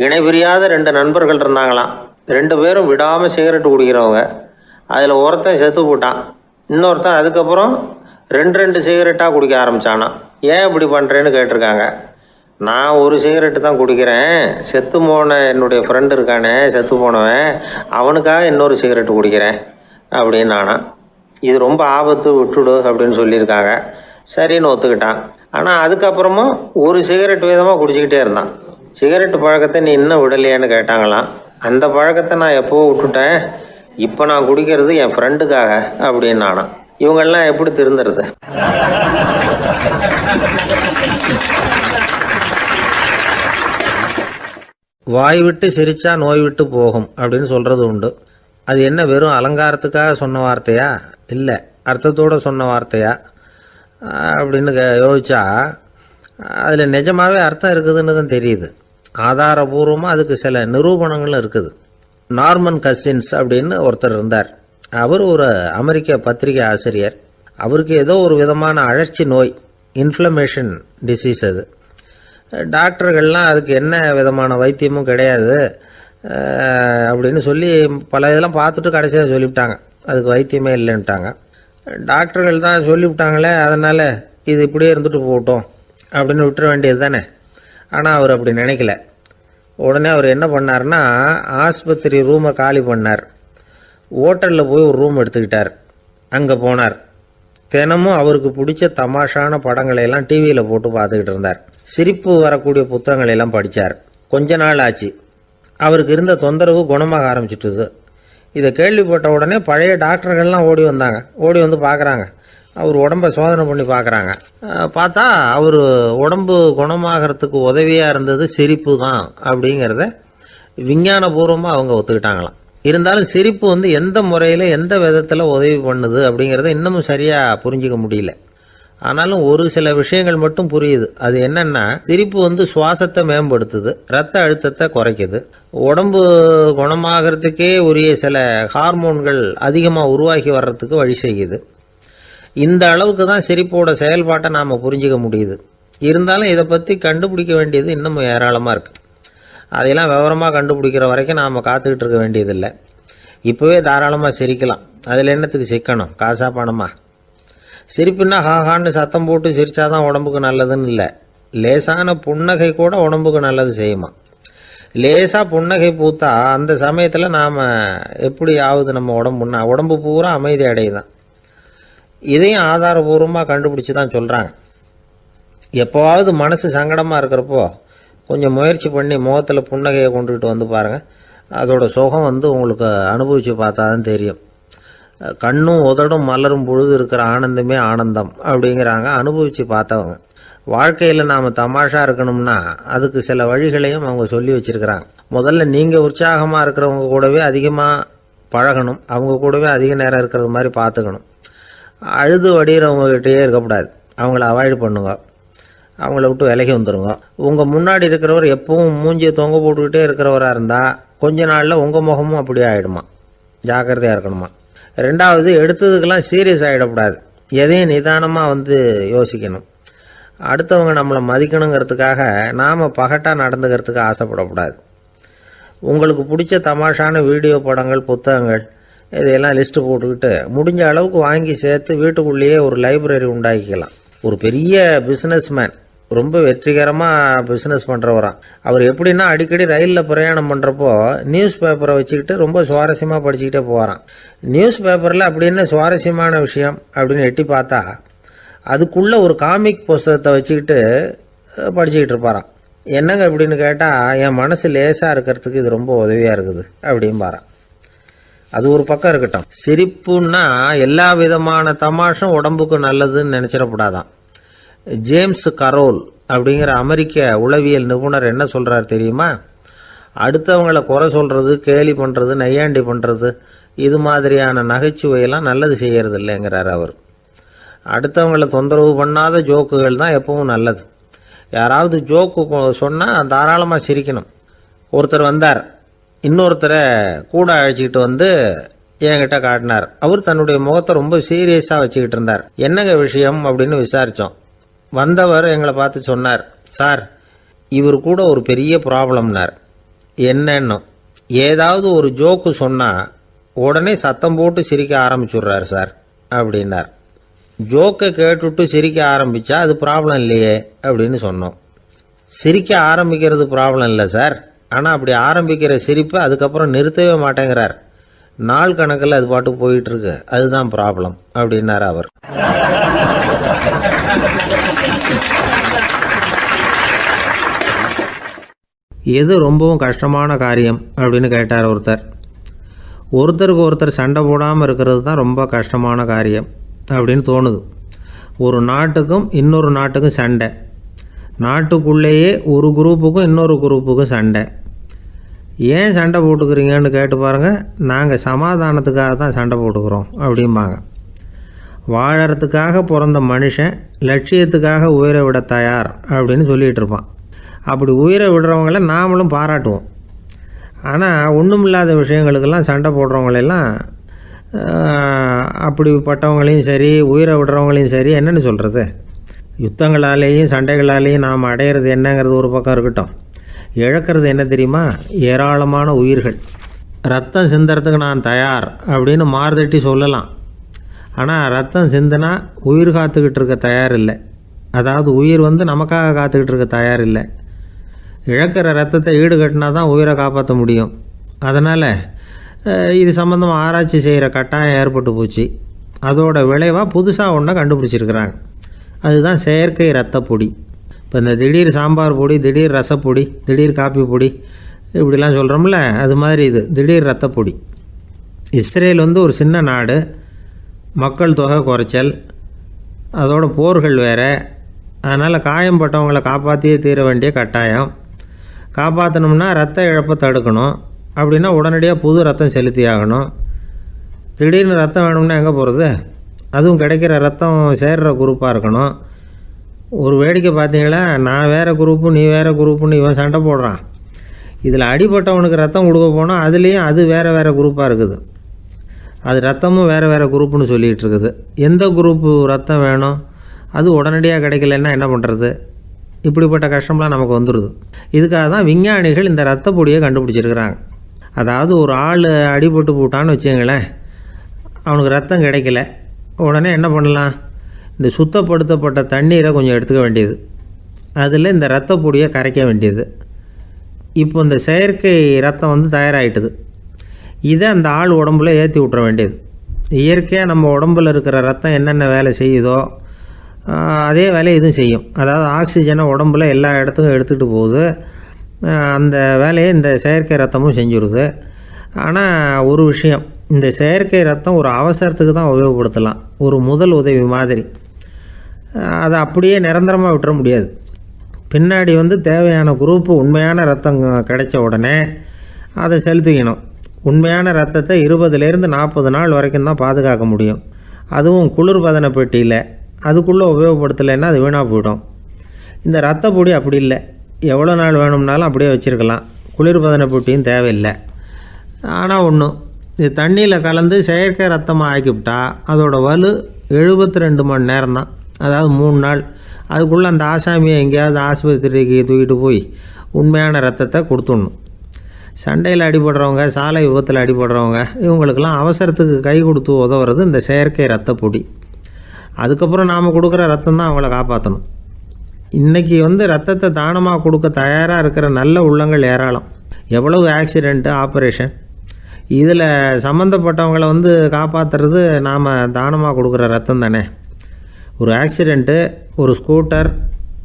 இணை பிரியாத 2 நண்பர்கள் இருந்தாங்களாம். 2 பேரும் விடாமல் சிகரெட்டு குடிக்கிறவங்க. அதில் ஒருத்தன் செத்து போட்டான். இன்னொருத்தன் அதுக்கப்புறம் 2 சிகரெட்டாக குடிக்க ஆரம்பித்தானா. ஏன் இப்படி பண்ணுறேன்னு கேட்டிருக்காங்க. நான் 1 சிகரெட்டு தான் குடிக்கிறேன். செத்து போன என்னுடைய ஃப்ரெண்டு இருக்கானே, செத்து போனவன், அவனுக்காக இன்னொரு சிகரெட்டு குடிக்கிறேன் அப்படின்னு நானா. இது ரொம்ப ஆபத்து, விட்டுடு அப்படின்னு சொல்லியிருக்காங்க. சரின்னு ஒத்துக்கிட்டான். ஆனால் அதுக்கப்புறமும் 1 சிகரெட் வீதமாக குடிச்சிக்கிட்டே இருந்தான். சிகரெட்டு பழக்கத்தை நீ இன்னும் விடலையான்னு கேட்டாங்களாம். அந்த பழக்கத்தை நான் எப்போவோ விட்டுட்டேன், இப்போ நான் குடிக்கிறது என் ஃப்ரெண்டுக்காக அப்படின்னு நானா. இவங்கெல்லாம் எப்படி திருந்துறது? வாய் விட்டு சிரிச்சா நோய் விட்டு போகும் அப்படின்னு சொல்கிறது உண்டு. அது என்ன வெறும் அலங்காரத்துக்காக சொன்ன வார்த்தையா, இல்லை அர்த்தத்தோடு சொன்ன வார்த்தையா அப்படின்னு யோசிச்சா அதில் நிஜமாகவே அர்த்தம் இருக்குதுன்னு தான் தெரியுது. ஆதாரபூர்வமாக அதுக்கு சில நிரூபணங்களும் இருக்குது. நார்மன் கசின்ஸ் அப்படின்னு ஒருத்தர் இருந்தார். அவர் ஒரு அமெரிக்க பத்திரிகை ஆசிரியர். அவருக்கு ஏதோ ஒரு விதமான அழற்சி நோய், இன்ஃப்ளமேஷன் டிசீஸ். அது டாக்டர்கள்லாம் அதுக்கு என்ன விதமான வைத்தியமும் கிடையாது அப்படின்னு சொல்லி பல இதெல்லாம் பார்த்துட்டு கடைசியாக சொல்லிவிட்டாங்க அதுக்கு வைத்தியமே இல்லைன்ட்டாங்க. டாக்டர்கள் தான் சொல்லிவிட்டாங்களே, அதனால் இது இப்படியே இருந்துட்டு போகட்டும் அப்படின்னு விட்டுற வேண்டியது தானே. ஆனால் அவர் அப்படி நினைக்கல. உடனே அவர் என்ன பண்ணார்னா, ஆஸ்பத்திரி ரூமை காலி பண்ணார். ஹோட்டலில் போய் ஒரு ரூம் எடுத்துக்கிட்டார். அங்கே போனார். தினமும் அவருக்கு பிடிச்ச தமாஷான படங்களையெல்லாம் டிவியில் போட்டு பார்த்துக்கிட்டு இருந்தார். சிரிப்பு வரக்கூடிய புத்தகங்களெல்லாம் படித்தார். கொஞ்ச நாள் ஆச்சு. அவருக்கு இருந்த தொந்தரவு குணமாக ஆரம்பிச்சிட்டுது. இதை கேள்விப்பட்ட உடனே பழைய டாக்டர்கள்லாம் ஓடி வந்தாங்க. ஓடி வந்து பார்க்குறாங்க. அவர் உடம்பை சோதனை பண்ணி பார்க்குறாங்க. பார்த்தா அவர் உடம்பு குணமாகறதுக்கு உதவியாக இருந்தது சிரிப்பு தான் அப்படிங்கிறத விஞ்ஞானபூர்வமாக அவங்க ஒத்துக்கிட்டாங்களாம். இருந்தாலும் சிரிப்பு எந்த முறையில் எந்த விதத்தில் உதவி பண்ணுது அப்படிங்கிறத இன்னமும் சரியாக புரிஞ்சிக்க முடியல. ஆனாலும் ஒரு சில விஷயங்கள் மட்டும் புரியுது. அது என்னன்னா, சிரிப்பு சுவாசத்தை மேம்படுத்துது, ரத்த அழுத்தத்தை குறைக்குது, உடம்பு குணமாகறதுக்கே உரிய சில ஹார்மோன்கள் அதிகமாக உருவாகி வர்றதுக்கு வழி செய்யுது. இந்த அளவுக்கு தான் சிரிப்போட செயல்பாட்டை நாம் புரிஞ்சிக்க முடியுது. இருந்தாலும் இதை பற்றி கண்டுபிடிக்க வேண்டியது இன்னமும் ஏராளமாக இருக்குது. அதையெல்லாம் விவரமாக கண்டுபிடிக்கிற வரைக்கும் நாம் காத்துக்கிட்டு இருக்க வேண்டியதில்லை. இப்போவே தாராளமாக சிரிக்கலாம். அதில் என்னத்துக்கு சிக்கணும்? காசா பணமா? சிரிப்புன்னா ஹாஹான்னு சத்தம் போட்டு சிரித்தாதான் உடம்புக்கு நல்லதுன்னு இல்லை. லேசான புன்னகை கூட உடம்புக்கு நல்லது செய்யுமா. லேசாக புன்னகை பூத்தா அந்த சமயத்தில் நாம் எப்படி ஆகுது, நம்ம உடம்பு பூரா அமைதி அடையுதான். இதையும் ஆதாரபூர்வமாக கண்டுபிடிச்சி தான் சொல்கிறாங்க. எப்போவாவது மனசு சங்கடமாக இருக்கிறப்போ கொஞ்சம் முயற்சி பண்ணி முகத்தில் புன்னகையை கொண்டுகிட்டு வந்து பாருங்கள். அதோட சுகம் உங்களுக்கு அனுபவித்து பார்த்தா தான் தெரியும். கண்ணும் உதடும் மலரும் பொழுது இருக்கிற ஆனந்தமே ஆனந்தம் அப்படிங்கிறாங்க அனுபவித்து பார்த்தவங்க. வாழ்க்கையில் நாம் தமாஷா இருக்கணும்னா அதுக்கு சில வழிகளையும் அவங்க சொல்லி வச்சுருக்கிறாங்க. முதல்ல நீங்கள் உற்சாகமாக இருக்கிறவங்க கூடவே அதிகமாக பழகணும், அவங்க கூடவே அதிக நேரம் இருக்கிறது மாதிரி பார்த்துக்கணும். அழுது வடிகிறவங்ககிட்டயே இருக்கக்கூடாது, அவங்கள அவாய்டு பண்ணுங்க, அவங்கள விட்டு விலகி வந்துடுங்க. உங்கள் முன்னாடி இருக்கிறவர் எப்பவும் மூஞ்சியை தொங்க போட்டுக்கிட்டே இருக்கிறவராக இருந்தால் கொஞ்ச நாளில் உங்கள் முகமும் அப்படியே ஆகிடுமா, ஜாக்கிரதையாக இருக்கணுமா. ரெண்டாவது, எடுத்ததுக்கெல்லாம் சீரியஸ் ஆகிடக்கூடாது, எதையும் நிதானமாக யோசிக்கணும். அடுத்தவங்க நம்மளை மதிக்கணுங்கிறதுக்காக நாம் பகட்டாக நடந்துக்கிறதுக்கு ஆசைப்படக்கூடாது. உங்களுக்கு பிடிச்ச தமாஷான வீடியோ படங்கள், புத்தகங்கள் இதையெல்லாம் லிஸ்ட்டு போட்டுக்கிட்டு முடிஞ்ச அளவுக்கு வாங்கி சேர்த்து வீட்டுக்குள்ளேயே ஒரு லைப்ரரி உண்டாக்கிக்கலாம். ஒரு பெரிய பிஸ்னஸ்மேன், ரொம்ப வெற்றிகரமாக பிஸ்னஸ் பண்ணுறவராம். அவர் எப்படின்னா அடிக்கடி ரயிலில் பிரயாணம் பண்ணுறப்போ நியூஸ் பேப்பரை வச்சுக்கிட்டு ரொம்ப சுவாரஸ்யமாக படிச்சுக்கிட்டே போகிறான். நியூஸ் பேப்பரில் அப்படின்னு சுவாரஸ்யமான விஷயம் அப்படின்னு எட்டி பார்த்தா அதுக்குள்ளே ஒரு காமிக் புஸ்தகத்தை வச்சுக்கிட்டு படிச்சுக்கிட்டு இருப்பாராம். என்னங்க அப்படின்னு கேட்டால், என் மனசு லேசாக இருக்கிறதுக்கு இது ரொம்ப உதவியாக இருக்குது அப்படின்பாரான். அது ஒரு பக்கம் இருக்கட்டும். சிரிப்புன்னா எல்லா விதமான தமாஷும் உடம்புக்கு நல்லதுன்னு நினச்சிடக்கூடாதான். ஜேம்ஸ் கரோல் அப்படிங்கிற அமெரிக்க உளவியல் நிபுணர் என்ன சொல்கிறார் தெரியுமா? அடுத்தவங்களை குறை சொல்கிறது, கேலி பண்ணுறது, நையாண்டி பண்ணுறது, இது மாதிரியான நகைச்சுவையெல்லாம் நல்லது செய்கிறது இல்லைங்கிறார் அவர். அடுத்தவங்களை தொந்தரவு பண்ணாத ஜோக்குகள் தான் எப்பவும் நல்லது. யாராவது ஜோக்கு சொன்னால் தாராளமாக சிரிக்கணும். ஒருத்தர் வந்தார், இன்னொருத்தரை கூட அழைச்சிக்கிட்டு என்கிட்ட காட்டினார். அவர் தன்னுடைய முகத்தை ரொம்ப சீரியஸாக வச்சுக்கிட்டு இருந்தார். என்னங்க விஷயம் அப்படின்னு விசாரித்தோம். வந்தவர் எங்களை பார்த்து சொன்னார், சார், இவர் கூட ஒரு பெரிய ப்ராப்ளம்னார். என்னன்னு, ஏதாவது ஒரு ஜோக்கு சொன்னால் உடனே சத்தம் போட்டு சிரிக்க ஆரம்பிச்சுடுறாரு சார் அப்படின்னார். ஜோக்கை கேட்டுட்டு சிரிக்க ஆரம்பித்தா அது ப்ராப்ளம் இல்லையே அப்படின்னு சொன்னோம். சிரிக்க ஆரம்பிக்கிறது ப்ராப்ளம் இல்லை சார், ஆனால் அப்படி ஆரம்பிக்கிற சிரிப்பை அதுக்கப்புறம் நிறுத்தவே மாட்டேங்கிறார். நாள் கணக்கில் அது பாட்டு போயிட்டுருக்கு, அதுதான் ப்ராப்ளம் அப்படின்னார் அவர். எது ரொம்பவும் கஷ்டமான காரியம் அப்படின்னு கேட்டார் ஒருத்தர். ஒருத்தருக்கு ஒருத்தர் சண்டை போடாமல் இருக்கிறது தான் ரொம்ப கஷ்டமான காரியம் அப்படின்னு தோணுது. ஒரு நாட்டுக்கும் இன்னொரு நாட்டுக்கும் சண்டை, நாட்டுக்குள்ளேயே ஒரு குரூப்புக்கும் இன்னொரு குரூப்புக்கும் சண்டை. ஏன் சண்டை போட்டுக்கிறீங்கன்னு கேட்டு பாருங்கள். நாங்கள் சமாதானத்துக்காக தான் சண்டை போட்டுக்கிறோம் அப்படிம்பாங்க. வாழறதுக்காக பிறந்த மனுஷன் லட்சியத்துக்காக உயிரை விட தயார் அப்படின்னு சொல்லிகிட்டு இருப்பான். அப்படி உயிரை விடுறவங்கள நாமளும் பாராட்டுவோம். ஆனால் ஒன்றுமில்லாத விஷயங்களுக்கெல்லாம் சண்டை போடுறவங்களெல்லாம், அப்படிப்பட்டவங்களையும் சரி உயிரை விடுறவங்களையும் சரி என்னென்னு சொல்கிறது? யுத்தங்களாலேயும் சண்டைகளாலேயும் நாம் அடையிறது என்னங்கிறது ஒரு பக்கம் இருக்கட்டும், இழக்கிறது என்ன தெரியுமா? ஏராளமான உயிர்கள். ரத்தம் சிந்துறதுக்கு நான் தயார் அப்படின்னு மார்தட்டி சொல்லலாம். ஆனால் ரத்தம் சிந்தினா உயிர் காத்துக்கிட்டு இருக்க தயார் இல்லை. அதாவது உயிர் நமக்காக காத்துக்கிட்டு இருக்க தயார் இல்லை. இழக்கிற ரத்தத்தை ஈடுகட்டினா தான் உயிரை காப்பாற்ற முடியும். அதனால் இது சம்மந்தமாக ஆராய்ச்சி செய்கிற கட்டாயம் ஏற்பட்டு போச்சு. அதோட விளைவாக புதுசாக ஒன்றை கண்டுபிடிச்சிருக்கிறாங்க. அதுதான் செயற்கை ரத்த பொடி. இப்போ இந்த திடீர் சாம்பார் பொடி, திடீர் ரசப்பொடி, திடீர் காப்பி பொடி இப்படிலாம் சொல்கிறோம்ல, அது மாதிரி இது திடீர் ரத்த பொடி. இஸ்ரேல் ஒரு சின்ன நாடு, மக்கள் தொகை குறைச்சல், அதோட போர்கள் வேறு. அதனால் காயம்பட்டவங்களை காப்பாற்றியே தீர வேண்டிய கட்டாயம். காப்பாற்றணும்னா ரத்த இழப்பை தடுக்கணும். அப்படின்னா உடனடியாக புது ரத்தம் செலுத்தி ஆகணும். திடீர்னு ரத்தம் வேணும்னா எங்கே போகிறது? அதுவும் கிடைக்கிற ரத்தம் சேர்கிற குரூப்பாக இருக்கணும். ஒரு வேடிக்கை பார்த்தீங்களா, நான் வேறு குரூப்பு நீ வேறு குரூப்புன்னு இவன் சண்டை போடுறான். இதில் அடிபட்டவனுக்கு ரத்தம் கொடுக்க போனால் அதுலேயும் அது வேறு வேறு குரூப்பாக இருக்குது. அது ரத்தமும் வேறு வேறு குரூப்புன்னு சொல்லிகிட்டு இருக்குது. எந்த குரூப்பு ரத்தம் வேணும், அது உடனடியாக கிடைக்கலன்னா என்ன பண்ணுறது? இப்படிப்பட்ட கஷ்டம்லாம் நமக்கு வந்துடுது. இதுக்காக தான் விஞ்ஞானிகள் இந்த ரத்த பொடியை கண்டுபிடிச்சிருக்கிறாங்க. அதாவது ஒரு ஆள் அடிபட்டு போட்டான்னு வச்சுங்களேன், அவனுக்கு ரத்தம் கிடைக்கல, உடனே என்ன பண்ணலாம்? இந்த சுத்தப்படுத்தப்பட்ட தண்ணீரை கொஞ்சம் எடுத்துக்க வேண்டியது, அதில் இந்த இரத்த பொடியை கரைக்க வேண்டியது. இப்போ இந்த செயற்கை ரத்தம் வந்து தயாராகிட்டுது, இதை அந்த ஆள் உடம்புல ஏற்றி விட்ற வேண்டியது. இயற்கையாக நம்ம உடம்பில் இருக்கிற ரத்தம் என்னென்ன வேலை செய்யுதோ அதே வேலையை இதுவும் செய்யும். அதாவது ஆக்சிஜனை உடம்பில் எல்லா இடத்துக்கும் எடுத்துகிட்டு போகுது. அந்த வேலையை இந்த செயற்கை ரத்தமும் செஞ்சுருது. ஆனால் ஒரு விஷயம், இந்த செயற்கை ரத்தம் ஒரு அவசரத்துக்கு தான் உபயோகப்படுத்தலாம், ஒரு முதல் உதவி மாதிரி. அதை அப்படியே நிரந்தரமாக விட்டுற முடியாது. பின்னாடி வந்து தேவையான குரூப்பு உண்மையான ரத்தம் கிடைச்ச உடனே அதை செலுத்திக்கணும். உண்மையான ரத்தத்தை 20லேருந்து 40 நாள் வரைக்கும் தான் பாதுகாக்க முடியும். அதுவும் குளிர்பதன பெட்டியில். அதுக்குள்ளே உபயோகப்படுத்தலைன்னா அது வீணாக போயிடும். இந்த ரத்த பொடி அப்படி இல்லை, எவ்வளோ நாள் வேணும்னாலும் அப்படியே வச்சுருக்கலாம், குளிர்பதன பெட்டியும் தேவையில்லை. ஆனால் ஒன்று, இது தண்ணியில் கலந்து செயற்கை ரத்தமாக ஆக்கிவிட்டா அதோட வலு 72 மணி நேரம் தான், அதாவது 3 நாள். அதுக்குள்ளே அந்த ஆசாமியை எங்கேயாவது ஆஸ்பத்திரிக்கு தூக்கிட்டு போய் உண்மையான ரத்தத்தை கொடுத்துடணும். சண்டையில் அடிபடுறவங்க, சாலை விபத்தில் அடிபடுறவங்க, இவங்களுக்கெல்லாம் அவசரத்துக்கு கை கொடுத்து உதவுறது இந்த செயற்கை ரத்த பொடி. அதுக்கப்புறம் நாம் கொடுக்குற ரத்தம் தான் அவங்கள காப்பாற்றணும். இன்றைக்கி வந்து ரத்தத்தை தானமாக கொடுக்க தயாராக இருக்கிற நல்ல உள்ளங்கள் ஏராளம். எவ்வளவு ஆக்சிடெண்ட்டு, ஆப்ரேஷன், இதில் சம்மந்தப்பட்டவங்களை வந்து காப்பாற்றுறது நாம் தானமாக கொடுக்குற ரத்தம் தானே. ஒரு ஆக்சிடெண்ட்டு, ஒரு ஸ்கூட்டர்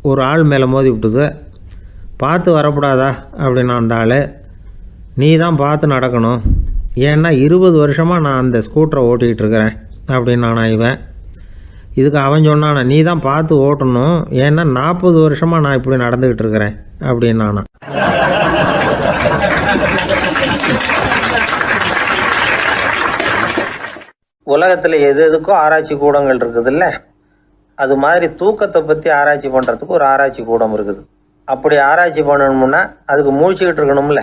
ஒரு ஆள் மேலே மோதி விட்டுது, பார்த்து வரக்கூடாதா அப்படின்னா அந்த ஆள், நீ தான் பார்த்து நடக்கணும், ஏன்னா 20 வருஷமாக நான் அந்த ஸ்கூட்டரை ஓட்டிகிட்டு இருக்கிறேன் அப்படின்னு நானா இவன். இதுக்கு அவன் சொன்னானா, நீ தான் பார்த்து ஓட்டணும், ஏன்னா 40 வருஷமாக நான் இப்படி நடந்துக்கிட்டு இருக்கிறேன் அப்படின்னு நானா. உலகத்தில் எது எதுக்கும் ஆராய்ச்சி கூடங்கள் இருக்குதுல்ல, அது மாதிரி தூக்கத்தை பற்றி ஆராய்ச்சி பண்ணுறதுக்கு ஒரு ஆராய்ச்சி கூடம் இருக்குது. அப்படி ஆராய்ச்சி பண்ணணும்னா அதுக்கு மூழ்கிக்கிட்டு இருக்கணும்ல.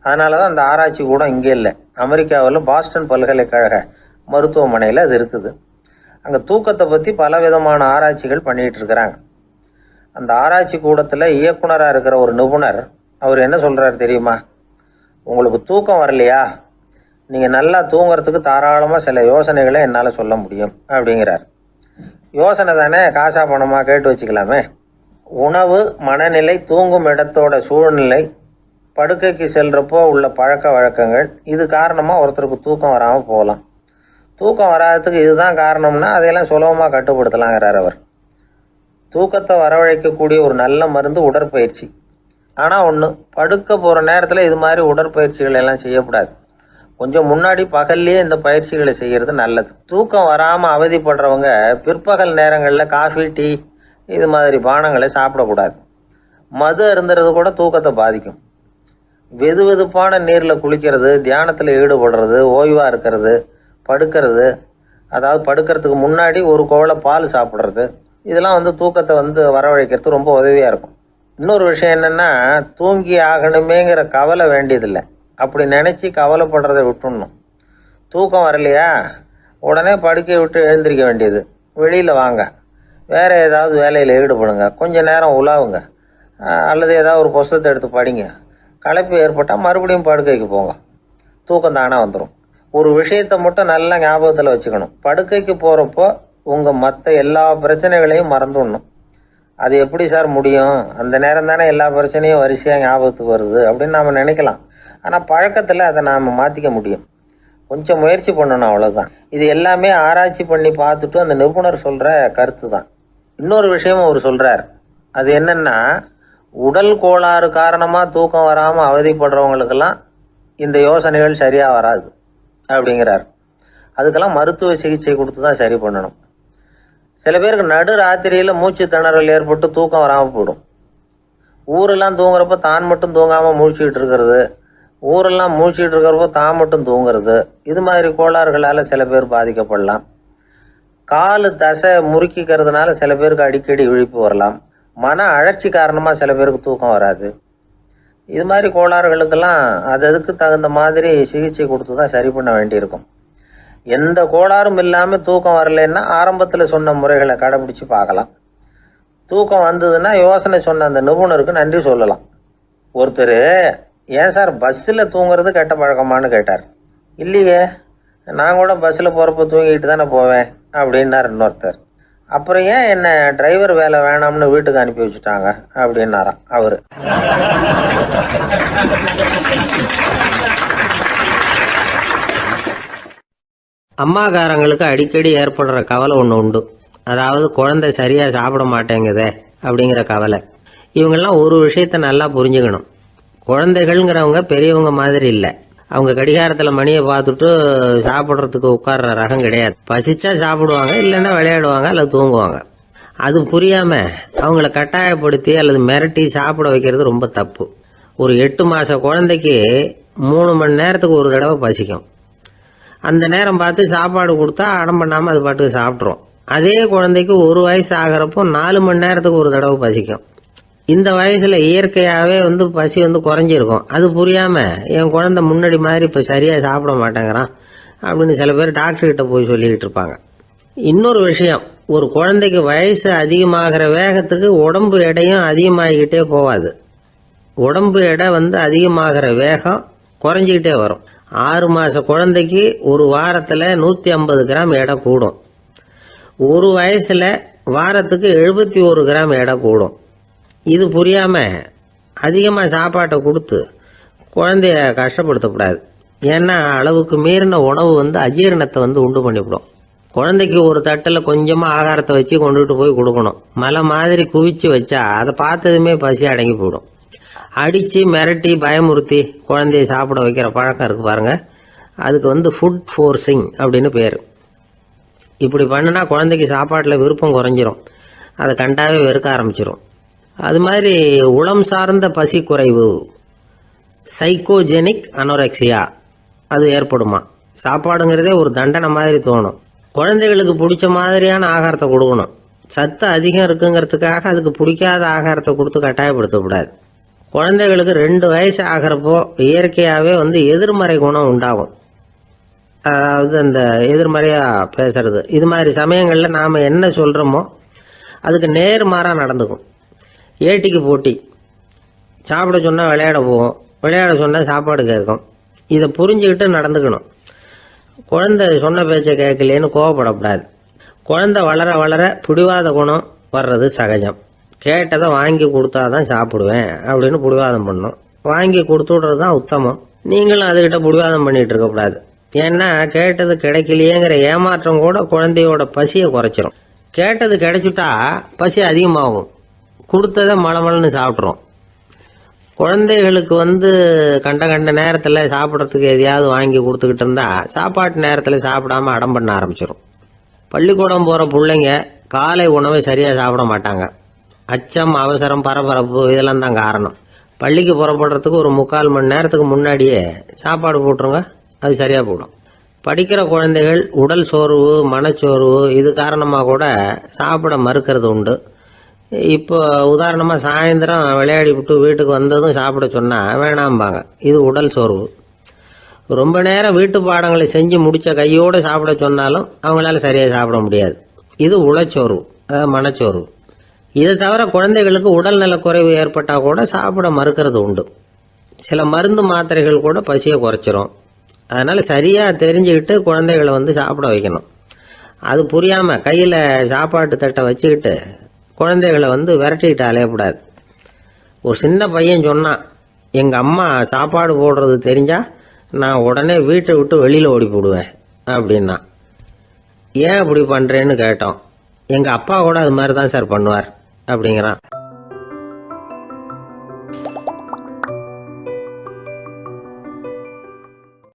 அதனால தான் அந்த ஆராய்ச்சி கூடம் இங்கே இல்லை, அமெரிக்காவில் பாஸ்டன் பல்கலைக்கழக மருத்துவமனையில் அது இருக்குது. அங்கே தூக்கத்தை பற்றி பலவிதமான ஆராய்ச்சிகள் பண்ணிகிட்டு இருக்கிறாங்க. அந்த ஆராய்ச்சி கூடத்தில் இயக்குனராக இருக்கிற ஒரு நிபுணர், அவர் என்ன சொல்கிறார் தெரியுமா? உங்களுக்கு தூக்கம் வரலையா, நீங்கள் நல்லா தூங்குறதுக்கு தாராளமாக சில யோசனைகளை என்னால் சொல்ல முடியும் அப்படிங்கிறார். யோசனை தானே, காசா பணமாக கேட்டு வச்சுக்கலாமே. உணவு, மனநிலை, தூங்கும் இடத்தோட சூழ்நிலை, படுக்கைக்கு செல்கிறப்போ உள்ள பழக்க வழக்கங்கள், இது காரணமாக ஒருத்தருக்கு தூக்கம் வராமல் போகலாம். தூக்கம் வராததுக்கு இதுதான் காரணம்னா அதையெல்லாம் சுலபமாக கட்டுப்படுத்தலாங்கிறார் அவர். தூக்கத்தை வரவழைக்கக்கூடிய ஒரு நல்ல மருந்து உடற்பயிற்சி. ஆனால் ஒன்று, படுக்க போகிற நேரத்தில் இது மாதிரி உடற்பயிற்சிகள் எல்லாம் செய்யக்கூடாது. கொஞ்சம் முன்னாடி பகல்லையே இந்த பயிற்சிகளை செய்கிறது நல்லது. தூக்கம் வராமல் அவதிப்படுறவங்க பிற்பகல் நேரங்களில் காஃபி, டீ இது மாதிரி பானங்களை சாப்பிடக்கூடாது. மது அருந்துறது கூட தூக்கத்தை பாதிக்கும். வெது வெதுப்பான நீரில் குளிக்கிறது, தியானத்தில் ஈடுபடுறது, ஓய்வாக இருக்கிறது, படுக்கிறது, அதாவது படுக்கிறதுக்கு முன்னாடி ஒரு கோவலை பால் சாப்பிட்றது, இதெல்லாம் வந்து தூக்கத்தை வந்து வரவழைக்கிறது ரொம்ப உதவியாக இருக்கும். இன்னொரு விஷயம் என்னென்னா, தூங்கி ஆகணுமேங்கிற கவலை வேண்டியதில்லை. அப்படி நினச்சி கவலைப்படுறதை விட்டுடணும். தூக்கம் வரலையா, உடனே படுக்கையை விட்டு எழுந்திரிக்க வேண்டியது. வெளியில் வாங்க, வேறு ஏதாவது வேலையில் ஈடுபடுங்க, கொஞ்சம் நேரம் உலாவுங்க, அல்லது ஏதாவது ஒரு புஸ்தகத்தை எடுத்து படிங்க. களைப்பு ஏற்பட்டால் மறுபடியும் படுக்கைக்கு போங்க, தூக்கம் தானே வந்துடும். ஒரு விஷயத்தை மட்டும் நல்லா ஞாபகத்தில் வச்சுக்கணும், படுக்கைக்கு போகிறப்போ உங்கள் மற்ற எல்லா பிரச்சனைகளையும் மறந்துடணும். அது எப்படி சார் முடியும், அந்த நேரம் தானே எல்லா பிரச்சனையும் வரிசையாக ஞாபகத்துக்கு வருது அப்படின்னு நாம் நினைக்கலாம். ஆனால் பழக்கத்தில் அதை நாம் மாற்றிக்க முடியும். கொஞ்சம் முயற்சி பண்ணணும், அவ்வளோதான். இது எல்லாமே ஆராய்ச்சி பண்ணி பார்த்துட்டு அந்த நிபுணர் சொல்கிற கருத்து தான். இன்னொரு விஷயமும் அவர் சொல்கிறார். அது என்னென்னா, உடல் கோளாறு காரணமாக தூக்கம் வராமல் அவதிப்படுறவங்களுக்கெல்லாம் இந்த யோசனைகள் சரியாக வராது அப்படிங்கிறார். அதுக்கெல்லாம் மருத்துவ சிகிச்சை கொடுத்து தான் சரி பண்ணணும். சில பேருக்கு நடு ராத்திரியில் மூச்சு திணறல் ஏற்பட்டு தூக்கம் வராமல் போயிடும். ஊரெல்லாம் தூங்குறப்ப தான் மட்டும் தூங்காமல் மூழ்கிட்டு இருக்கிறது, ஊரெல்லாம் மூழ்கிட்டு இருக்கிறப்போ தான் மட்டும் தூங்குறது, இது மாதிரி கோளாறுகளால் சில பேர் பாதிக்கப்படலாம். காலு தசை முறுக்கிக்கிறதுனால சில பேருக்கு அடிக்கடி விழிப்பு வரலாம். மன அழற்சி காரணமாக சில பேருக்கு தூக்கம் வராது. இது மாதிரி கோளாறுகளுக்கெல்லாம் அதுக்கு தகுந்த மாதிரி சிகிச்சை கொடுத்து தான் சரி பண்ண வேண்டியிருக்கும். எந்த கோளாறும் இல்லாமல் தூக்கம் வரலைன்னா ஆரம்பத்தில் சொன்ன முறைகளை கடைபிடிச்சு பார்க்கலாம். தூக்கம் வந்ததுன்னா யோசனை சொன்ன அந்த நிபுணருக்கு நன்றி சொல்லலாம். ஒருத்தர், ஏன் சார் பஸ்ஸில் தூங்குறது கெட்ட பழக்கமானு கேட்டார். இல்லையே, நான் கூட பஸ்ஸில் போகிறப்ப தூங்கிட்டு தானே போவேன் அப்படின்னார் இன்னொருத்தர். அப்புறம் ஏன் என்ன டிரைவர் வேலை வேணாம்னு வீட்டுக்கு அனுப்பி வச்சுட்டாங்க அப்படின்னாராம் அவரு. அம்மாக்காரங்களுக்கு அடிக்கடி ஏற்படுற கவலை ஒன்று உண்டு. அதாவது குழந்தை சரியாக சாப்பிட மாட்டேங்குதே அப்படிங்கிற கவலை. இவங்கெல்லாம் ஒரு விஷயத்த நல்லா புரிஞ்சுக்கணும். குழந்தைகள்ங்கிறவங்க பெரியவங்க மாதிரி இல்லை. அவங்க கடிகாரத்தில் மணியை பார்த்துட்டு சாப்பிட்றதுக்கு உட்கார்ற ரகம் கிடையாது. பசிச்சா சாப்பிடுவாங்க, இல்லைன்னா விளையாடுவாங்க அல்லது தூங்குவாங்க. அது புரியாமல் அவங்கள கட்டாயப்படுத்தி அல்லது மிரட்டி சாப்பிட வைக்கிறது ரொம்ப தப்பு. ஒரு 8 மாத குழந்தைக்கு 3 மணி நேரத்துக்கு ஒரு தடவை பசிக்கும். அந்த நேரம் பார்த்து சாப்பாடு கொடுத்தா அடம் பண்ணாமல் அது பாட்டுக்கு சாப்பிட்றோம். அதே குழந்தைக்கு 1 வயசு ஆகிறப்போ 4 மணி நேரத்துக்கு ஒரு தடவை பசிக்கும். இந்த வயசில் இயற்கையாகவே பசி குறைஞ்சிருக்கும். அது புரியாமல் என் குழந்தை முன்னாடி மாதிரி இப்போ சரியாக சாப்பிட மாட்டேங்கிறான் அப்படின்னு சில பேர் டாக்டர்கிட்ட போய் சொல்லிக்கிட்டு இருப்பாங்க. இன்னொரு விஷயம், ஒரு குழந்தைக்கு வயசு அதிகமாகிற வேகத்துக்கு உடம்பு எடையும் அதிகமாகிக்கிட்டே போகாது. உடம்பு எடை அதிகமாகிற வேகம் குறைஞ்சிக்கிட்டே வரும். 6 மாத குழந்தைக்கு ஒரு வாரத்தில் 150 கிராம் எடை கூடும். ஒரு வயசில் வாரத்துக்கு 71 கிராம் எடை கூடும். இது புரியாமல் அதிகமாக சாப்பாட்டை கொடுத்து குழந்தைய கஷ்டப்படுத்தக்கூடாது. ஏன்னா அளவுக்கு மீறின உணவு அஜீரணத்தை உண்டு பண்ணிவிடும். குழந்தைக்கு ஒரு தட்டில் கொஞ்சமாக ஆகாரத்தை வச்சு கொண்டுகிட்டு போய் கொடுக்கணும். மலை மாதிரி குவிச்சு வச்சா அதை பார்த்ததுமே பசி அடங்கி போயிடும். அடித்து மிரட்டி பயமுறுத்தி குழந்தைய சாப்பிட வைக்கிற பழக்கம் இருக்குது பாருங்க. அதுக்கு ஃபுட் ஃபோர்ஸிங் அப்படின்னு பேர். இப்படி பண்ணினா குழந்தைக்கு சாப்பாட்டில் விருப்பம் குறைஞ்சிரும். அதை கண்டாவே வெறுக்க ஆரம்பிச்சிடும். அது மாதிரி உளம் சார்ந்த பசி குறைவு, சைக்கோஜெனிக் அனோரெக்சியா, அது ஏற்படுமா. சாப்பாடுங்கிறதே ஒரு தண்டனை மாதிரி தோணும். குழந்தைகளுக்கு பிடிச்ச மாதிரியான ஆகாரத்தை கொடுக்கணும். சத்து அதிகம் இருக்குங்கிறதுக்காக அதுக்கு பிடிக்காத ஆகாரத்தை கொடுத்து கட்டாயப்படுத்தக்கூடாது. குழந்தைகளுக்கு 2 வயசு ஆகிறப்போ இயற்கையாகவே எதிர்மறை குணம் உண்டாகும். அதாவது அந்த எதிர்மறையாக பேசுறது. இது மாதிரி சமயங்களில் நாம் என்ன சொல்கிறோமோ அதுக்கு நேர்மாறாக நடந்துக்கும். ஏட்டிக்கு போட்டி. சாப்பிட சொன்னால் விளையாட போவோம், விளையாட சொன்னால் சாப்பாடு கேட்கும். இதை புரிஞ்சுக்கிட்டு நடந்துக்கணும். குழந்தை சொன்ன பேச்சை கேட்கலேன்னு கோவப்படக்கூடாது. குழந்தை வளர வளர பிடிவாத குணம் வர்றது சகஜம். கேட்டதை வாங்கி கொடுத்தாதான் சாப்பிடுவேன் அப்படின்னு பிடிவாதம் பண்ணணும். வாங்கி கொடுத்து விடுறது தான் உத்தமம். நீங்களும் அதுகிட்ட பிடிவாதம் பண்ணிட்டு இருக்கக்கூடாது. ஏன்னா கேட்டது கிடைக்கலையேங்கிற ஏமாற்றம் கூட குழந்தையோட பசியை குறைச்சிரும். கேட்டது கிடைச்சிட்டா பசி அதிகமாகும். கொடுத்ததை மலமலன்னு சாப்பிட்றோம். குழந்தைகளுக்கு கண்ட நேரத்தில் சாப்பிட்றதுக்கு எதையாவது வாங்கி கொடுத்துக்கிட்டு இருந்தா சாப்பாட்டு நேரத்தில் சாப்பிடாம அடம் பண்ண ஆரம்பிச்சிடும். பள்ளிக்கூடம் போகிற பிள்ளைங்க காலை உணவை சரியாக சாப்பிட மாட்டாங்க. அச்சம், அவசரம், பரபரப்பு இதெல்லாம் தான் காரணம். பள்ளிக்கு புறப்படுறதுக்கு ஒரு 3/4 மணி நேரத்துக்கு முன்னாடியே சாப்பாடு போட்டுருங்க, அது சரியாக போடும். படிக்கிற குழந்தைகள் உடல் சோர்வு, மனச்சோர்வு இது காரணமாக கூட சாப்பிட மறுக்கிறது உண்டு. இப்போ உதாரணமாக சாயந்தரம் விளையாடி விட்டு வீட்டுக்கு வந்ததும் சாப்பிட சொன்னால் வேணாம்பாங்க. இது உடல் சோர்வு. ரொம்ப நேரம் வீட்டு பாடங்களை செஞ்சு முடித்த கையோடு சாப்பிட சொன்னாலும் அவங்களால சரியாக சாப்பிட முடியாது. இது உளச்சோர்வு, அதாவது மனச்சோர்வு. இதை தவிர குழந்தைகளுக்கு உடல் நலக்குறைவு ஏற்பட்டால் கூட சாப்பிட மறுக்கிறது உண்டு. சில மருந்து மாத்திரைகள் கூட பசியை குறைச்சிரும். அதனால் சரியாக தெரிஞ்சுக்கிட்டு குழந்தைகளை சாப்பிட வைக்கணும். அது புரியாமல் கையில் சாப்பாட்டு தட்டை வச்சுக்கிட்டு குழந்தைகளை விரட்டிக்கிட்டு அலையக்கூடாது. ஒரு சின்ன பையன் சொன்னான், எங்கள் அம்மா சாப்பாடு போடுறது தெரிஞ்சால் நான் உடனே வீட்டை விட்டு வெளியில் ஓடி போடுவேன் அப்படின்னா. ஏன் அப்படி பண்ணுறேன்னு கேட்டோம். எங்கள் அப்பா கூட அது மாதிரி தான் சார் பண்ணுவார் அப்படிங்கிறான்.